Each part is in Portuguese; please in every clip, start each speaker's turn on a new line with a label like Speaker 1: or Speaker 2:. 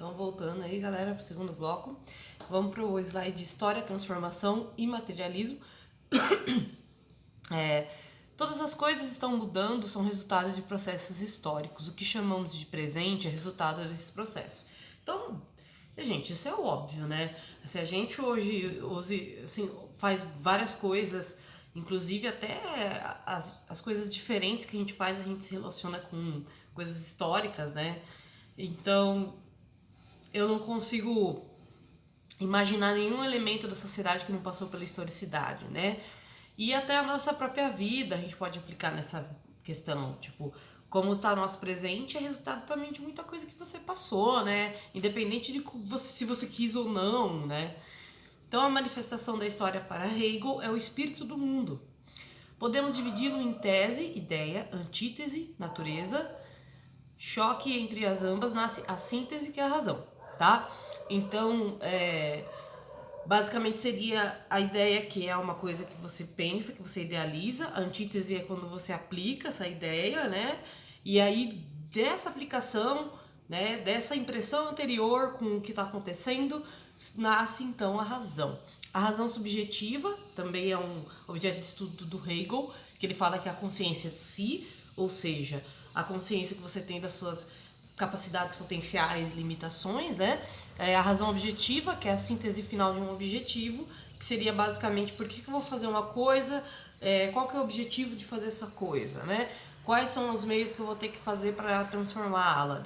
Speaker 1: Então, voltando aí, galera, para o segundo bloco. Vamos para o slide História, Transformação e Materialismo. Todas as coisas estão mudando, são resultado de processos históricos. O que chamamos de presente é resultado desses processos. Então, gente, isso é óbvio, né? Se a gente hoje assim, faz várias coisas, inclusive até as coisas diferentes que a gente se relaciona com coisas históricas, né? Então, eu não consigo imaginar nenhum elemento da sociedade que não passou pela historicidade, né? E até a nossa própria vida a gente pode aplicar nessa questão, tipo, como tá nosso presente é resultado também de muita coisa que você passou, né? Independente de se você quis ou não, né? Então a manifestação da história para Hegel é o espírito do mundo. Podemos dividi-lo em tese, ideia, antítese, natureza. Choque entre as ambas nasce a síntese, que é a razão, tá? Então, basicamente seria a ideia que é uma coisa que você pensa, que você idealiza. A antítese é quando você aplica essa ideia, né? E aí, dessa aplicação, né, dessa impressão anterior com o que está acontecendo, nasce então a razão. A razão subjetiva também é um objeto de estudo do Hegel, que ele fala que é a consciência de si, ou seja, a consciência que você tem das suas capacidades potenciais, limitações, né? A razão objetiva, que é a síntese final de um objetivo, que seria basicamente por que eu vou fazer uma coisa, qual que é o objetivo de fazer essa coisa, né? Quais são os meios que eu vou ter que fazer para transformá-la,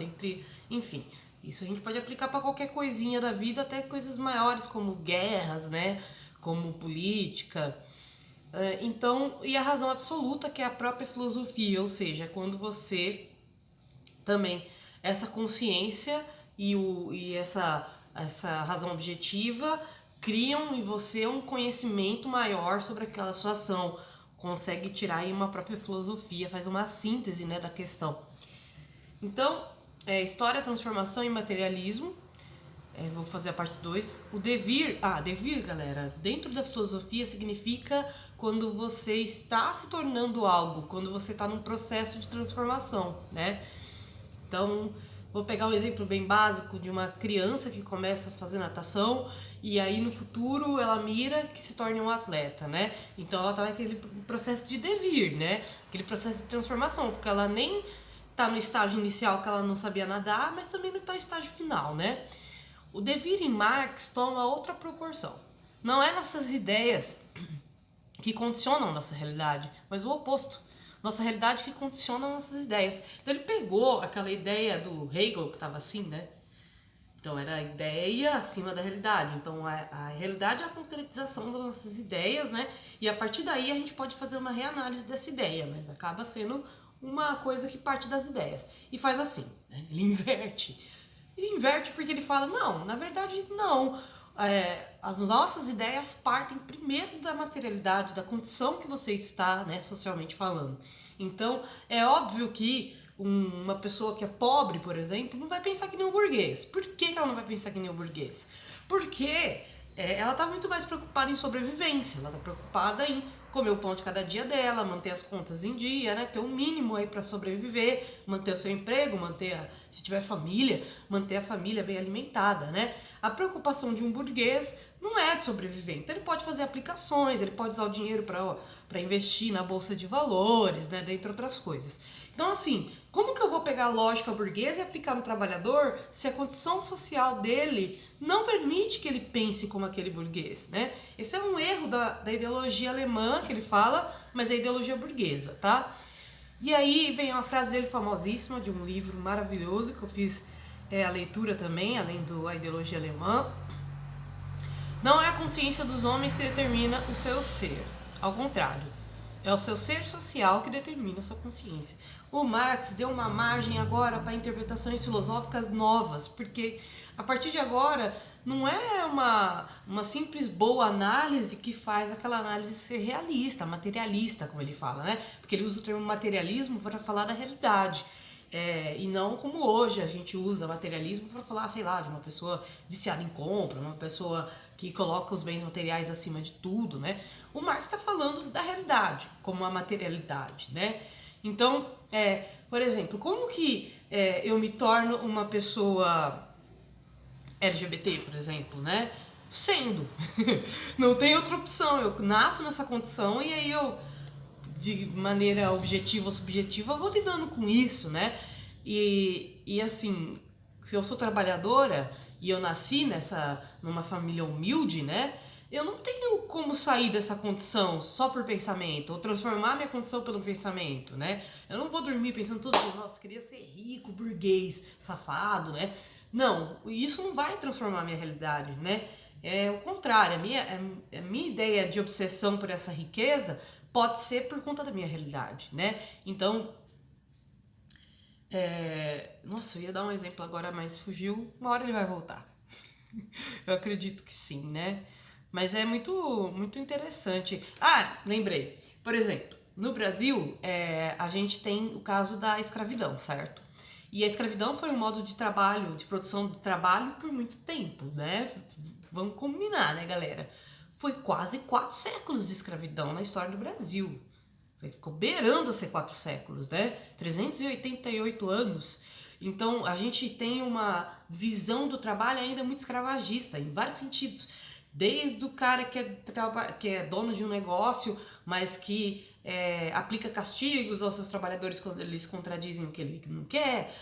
Speaker 1: enfim. Isso a gente pode aplicar para qualquer coisinha da vida, até coisas maiores como guerras, né? Como política. Então, e a razão absoluta, que é a própria filosofia, ou seja, quando você também essa consciência e essa razão objetiva criam em você um conhecimento maior sobre aquela situação, consegue tirar aí uma própria filosofia, faz uma síntese, né, da questão. Então, história, transformação e materialismo. Vou fazer a parte 2. O devir, galera, dentro da filosofia significa quando você está se tornando algo, quando você está num processo de transformação, né? Então, vou pegar um exemplo bem básico de uma criança que começa a fazer natação e aí no futuro ela mira que se torne um atleta, né? Então ela tá naquele processo de devir, né? Aquele processo de transformação, porque ela nem tá no estágio inicial que ela não sabia nadar, mas também não tá no estágio final, né? O devir em Marx toma outra proporção. Não é nossas ideias que condicionam nossa realidade, mas o oposto. Nossa realidade que condiciona nossas ideias. Então ele pegou aquela ideia do Hegel, que estava assim, né? Então era a ideia acima da realidade. Então a realidade é a concretização das nossas ideias, né? E a partir daí a gente pode fazer uma reanálise dessa ideia, mas acaba sendo uma coisa que parte das ideias. E faz assim, né? Ele inverte. Ele inverte porque ele fala, não, na verdade não. As nossas ideias partem primeiro da materialidade, da condição que você está, né, socialmente falando. Então, é óbvio que uma pessoa que é pobre, por exemplo, não vai pensar que nem um burguês. Por que ela não vai pensar que nem um burguês? Porque ela está muito mais preocupada em sobrevivência, ela está preocupada em comer o pão de cada dia dela, manter as contas em dia, né? Ter um mínimo aí para sobreviver, manter o seu emprego, se tiver família, manter a família bem alimentada, né? A preocupação de um burguês não é de sobreviver. Então ele pode fazer aplicações, ele pode usar o dinheiro para investir na bolsa de valores, né? Dentre outras coisas. Então, assim, como que eu vou pegar a lógica burguesa e aplicar no trabalhador se a condição social dele não permite que ele pense como aquele burguês, né? Esse é um erro da ideologia alemã que ele fala, mas é a ideologia burguesa, tá? E aí vem uma frase dele famosíssima, de um livro maravilhoso, que eu fiz a leitura também, além da ideologia alemã. Não é a consciência dos homens que determina o seu ser, ao contrário. É o seu ser social que determina a sua consciência. O Marx deu uma margem agora para interpretações filosóficas novas, porque a partir de agora não é uma simples boa análise que faz aquela análise ser realista, materialista, como ele fala, né? Porque ele usa o termo materialismo para falar da realidade. E não como hoje a gente usa materialismo para falar, sei lá, de uma pessoa viciada em compra, uma pessoa que coloca os bens materiais acima de tudo, né? O Marx está falando da realidade, como a materialidade, né? Então, por exemplo, como que eu me torno uma pessoa LGBT, por exemplo, né? Sendo. Não tem outra opção. Eu nasço nessa condição e aí eu, de maneira objetiva ou subjetiva, vou lidando com isso, né? E assim, se eu sou trabalhadora e eu nasci numa família humilde, né? Eu não tenho como sair dessa condição só por pensamento, ou transformar minha condição pelo pensamento, né? Eu não vou dormir pensando todo dia, nossa, queria ser rico, burguês, safado, né? Não, isso não vai transformar a minha realidade, né? É o contrário, a minha ideia de obsessão por essa riqueza pode ser por conta da minha realidade, né? Então, nossa, eu ia dar um exemplo agora, mas fugiu, uma hora ele vai voltar. Eu acredito que sim, né? Mas é muito interessante. Ah, lembrei. Por exemplo, no Brasil, a gente tem o caso da escravidão, certo? E a escravidão foi um modo de trabalho, de produção de trabalho por muito tempo, né? Vamos combinar, né, galera? Foi quase 4 séculos de escravidão na história do Brasil. Ficou beirando a ser 4 séculos, né? 388 anos. Então, a gente tem uma visão do trabalho ainda muito escravagista, em vários sentidos. Desde o cara que é dono de um negócio, mas que aplica castigos aos seus trabalhadores quando eles contradizem o que ele não quer,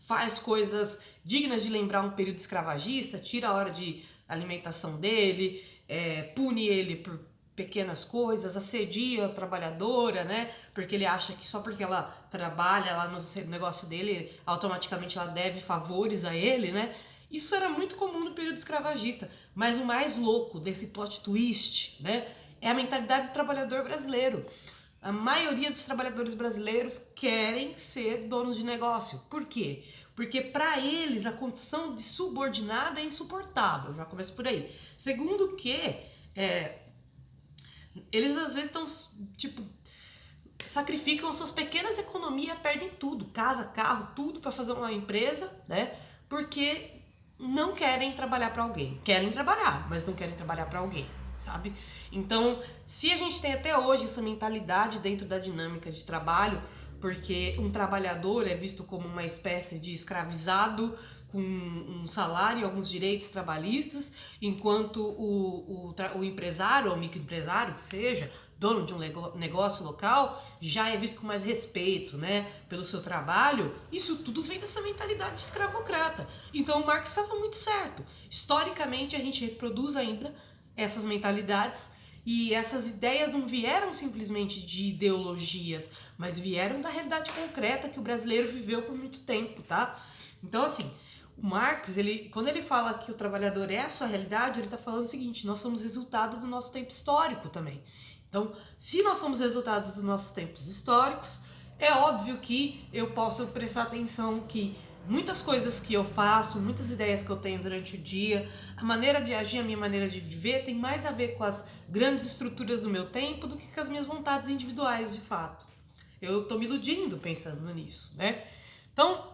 Speaker 1: faz coisas dignas de lembrar um período escravagista, tira a hora de alimentação dele, pune ele por pequenas coisas, assedia a trabalhadora, né? Porque ele acha que só porque ela trabalha lá no negócio dele, automaticamente ela deve favores a ele, né? Isso era muito comum no período escravagista. Mas o mais louco desse plot twist, né? É a mentalidade do trabalhador brasileiro. A maioria dos trabalhadores brasileiros querem ser donos de negócio. Por quê? Porque para eles a condição de subordinado é insuportável. Já começa por aí. Segundo que eles às vezes estão, tipo, sacrificam suas pequenas economias, perdem tudo, casa, carro, tudo para fazer uma empresa, né? Porque não querem trabalhar para alguém. Querem trabalhar, mas não querem trabalhar para alguém, sabe? Então, se a gente tem até hoje essa mentalidade dentro da dinâmica de trabalho, porque um trabalhador é visto como uma espécie de escravizado com um salário e alguns direitos trabalhistas, enquanto o empresário ou microempresário, que seja, dono de um negócio local, já é visto com mais respeito, né, pelo seu trabalho. Isso tudo vem dessa mentalidade escravocrata. Então o Marx estava muito certo. Historicamente a gente reproduz ainda essas mentalidades e essas ideias não vieram simplesmente de ideologias, mas vieram da realidade concreta que o brasileiro viveu por muito tempo, tá? Então assim, o Marx, quando ele fala que o trabalhador é a sua realidade, ele está falando o seguinte: nós somos resultado do nosso tempo histórico também. Então, se nós somos resultados dos nossos tempos históricos, é óbvio que eu posso prestar atenção que muitas coisas que eu faço, muitas ideias que eu tenho durante o dia, a maneira de agir, a minha maneira de viver, tem mais a ver com as grandes estruturas do meu tempo do que com as minhas vontades individuais, de fato. Eu estou me iludindo pensando nisso, né? Então,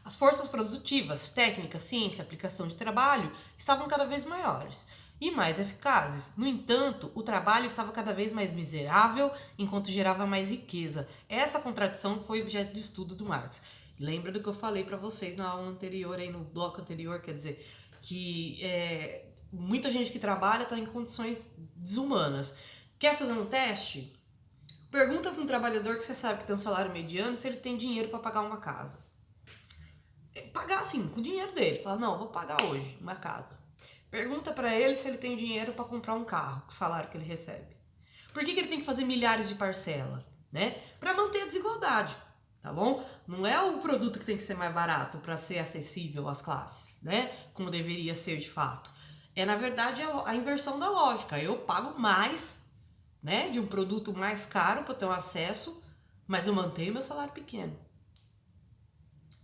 Speaker 1: as forças produtivas, técnica, ciência, aplicação de trabalho estavam cada vez maiores e mais eficazes. No entanto, o trabalho estava cada vez mais miserável, enquanto gerava mais riqueza. Essa contradição foi objeto de estudo do Marx. Lembra do que eu falei para vocês na aula anterior, aí no bloco anterior, quer dizer, que muita gente que trabalha está em condições desumanas. Quer fazer um teste? Pergunta para um trabalhador que você sabe que tem um salário mediano se ele tem dinheiro para pagar uma casa. Pagar assim, com o dinheiro dele. Fala, não, vou pagar hoje uma casa. Pergunta pra ele se ele tem dinheiro pra comprar um carro, com o salário que ele recebe. Por que ele tem que fazer milhares de parcela, né? Pra manter a desigualdade, tá bom? Não é o produto que tem que ser mais barato pra ser acessível às classes, né? Como deveria ser de fato. É, na verdade, a inversão da lógica. Eu pago mais, né, de um produto mais caro pra ter um acesso, mas eu mantenho meu salário pequeno.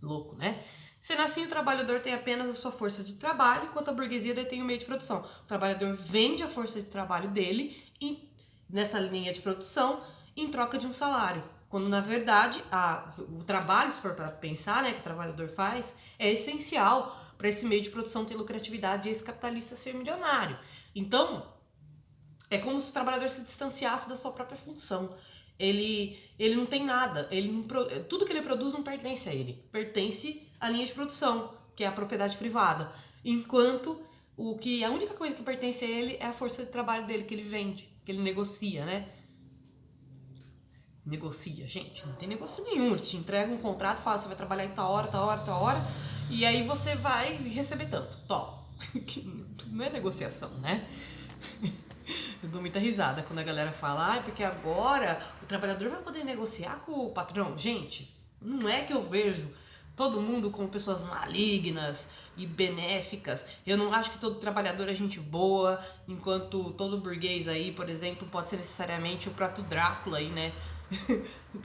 Speaker 1: Louco, né? Sendo assim, o trabalhador tem apenas a sua força de trabalho, enquanto a burguesia detém o meio de produção. O trabalhador vende a força de trabalho dele nessa linha de produção em troca de um salário. Quando, na verdade, o trabalho, se for para pensar, né, que o trabalhador faz, é essencial para esse meio de produção ter lucratividade e esse capitalista ser milionário. Então, é como se o trabalhador se distanciasse da sua própria função. Ele não tem nada, tudo que ele produz não pertence a ele, pertence à linha de produção, que é a propriedade privada. Enquanto a única coisa que pertence a ele é a força de trabalho dele, que ele vende, que ele negocia, né? Negocia, gente, não tem negócio nenhum. Eles te entregam um contrato, fala, você vai trabalhar em tal hora, tal hora, tal hora, e aí você vai receber tanto. Tó. Não é negociação, né? Eu dou muita risada quando a galera fala, porque agora o trabalhador vai poder negociar com o patrão. Gente, não é que eu vejo todo mundo como pessoas malignas e benéficas. Eu não acho que todo trabalhador é gente boa, enquanto todo burguês aí, por exemplo, pode ser necessariamente o próprio Drácula aí, né?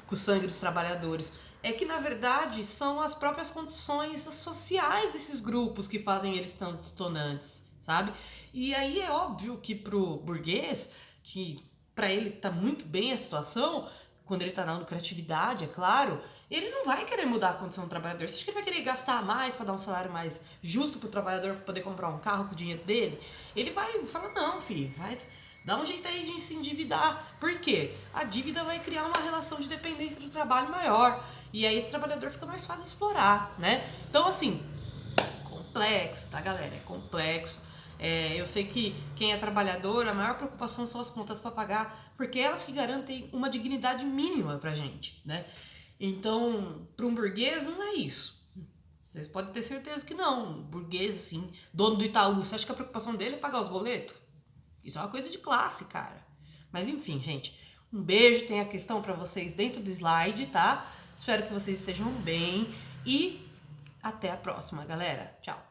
Speaker 1: Com o sangue dos trabalhadores. É que, na verdade, são as próprias condições sociais desses grupos que fazem eles tão distonantes, sabe? E aí é óbvio que pro burguês, que para ele tá muito bem a situação, quando ele tá na lucratividade, é claro, ele não vai querer mudar a condição do trabalhador. Você acha que ele vai querer gastar mais para dar um salário mais justo pro trabalhador para poder comprar um carro com o dinheiro dele? Ele vai falar, não, filho, dá um jeito aí de se endividar. Por quê? A dívida vai criar uma relação de dependência do trabalho maior. E aí esse trabalhador fica mais fácil de explorar, né? Então, assim, complexo, tá, galera? É complexo. Eu sei que quem é trabalhador, a maior preocupação são as contas para pagar, porque elas que garantem uma dignidade mínima pra gente, né? Então, para um burguês não é isso. Vocês podem ter certeza que não. Um burguês, assim, dono do Itaú, você acha que a preocupação dele é pagar os boletos? Isso é uma coisa de classe, cara. Mas enfim, gente, um beijo, tem a questão para vocês dentro do slide, tá? Espero que vocês estejam bem e até a próxima, galera. Tchau.